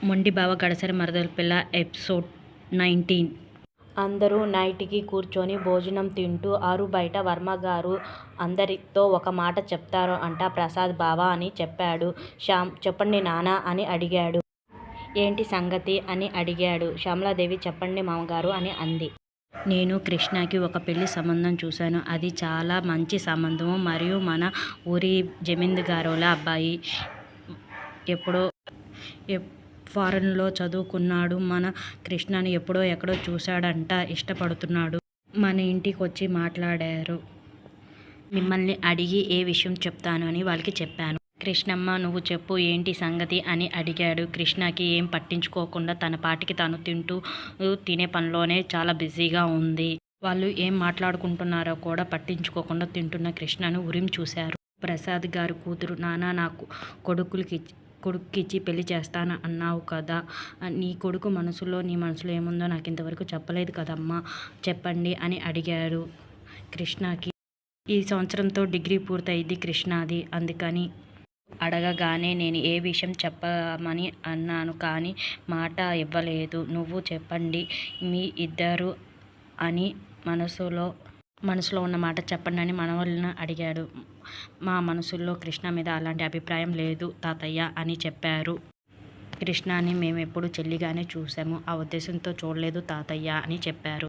మొండి బావ గడసరి మరదల పిల్ల ఎపిసోడ్ 19. అందరూ నైట్కి కూర్చొని భోజనం తింటూ ఆరుబయట వర్మగారు అందరితో ఒక మాట చెప్తారు అంట. ప్రసాద్ బావా అని చెప్పాడు. శ్యామ్ చెప్పండి నాన్న అని అడిగాడు. ఏంటి సంగతి అని అడిగాడు. శ్యామలాదేవి చెప్పండి మామగారు అని అంది. నేను కృష్ణకి ఒక పెళ్లి సంబంధం చూశాను. అది చాలా మంచి సంబంధం. మరియు మన ఊరి జమీందారుల అబ్బాయి. ఎప్పుడో ఫారెన్లో చదువుకున్నాడు. మన కృష్ణని ఎప్పుడో ఎక్కడో చూశాడంట. ఇష్టపడుతున్నాడు. మన ఇంటికొచ్చి మాట్లాడారు. మిమ్మల్ని అడిగి ఏ విషయం చెప్తాను అని వాళ్ళకి చెప్పాను. కృష్ణమ్మ నువ్వు చెప్పు ఏంటి సంగతి అని అడిగాడు. కృష్ణకి ఏం పట్టించుకోకుండా తన పాటికి తను తినే పనిలోనే చాలా బిజీగా ఉంది. వాళ్ళు ఏం మాట్లాడుకుంటున్నారో కూడా పట్టించుకోకుండా తింటున్న కృష్ణను ఉరిమి చూశారు. ప్రసాద్ గారు కూతురు నాన్న నాకు కొడుక్కిచ్చి పెళ్లి చేస్తాను అన్నావు కదా, నీ కొడుకు మనసులో నీ మనసులో ఏముందో నాకు ఇంతవరకు చెప్పలేదు కదమ్మా, చెప్పండి అని అడిగారు. కృష్ణకి ఈ సంవత్సరంతో డిగ్రీ పూర్తయింది కృష్ణది. అందుకని అడగగానే నేను ఏ విషయం చెప్పమని అన్నాను కానీ మాట ఇవ్వలేదు. నువ్వు చెప్పండి మీ ఇద్దరు అని మనసులో ఉన్న మాట చెప్పండి అని మనవళ్ళని అడిగాడు. మా మనసుల్లో కృష్ణ మీద అలాంటి అభిప్రాయం లేదు తాతయ్య అని చెప్పారు. కృష్ణని మేమెప్పుడు చెల్లిగానే చూసాము, ఆ ఉద్దేశంతో చూడలేదు తాతయ్య అని చెప్పారు.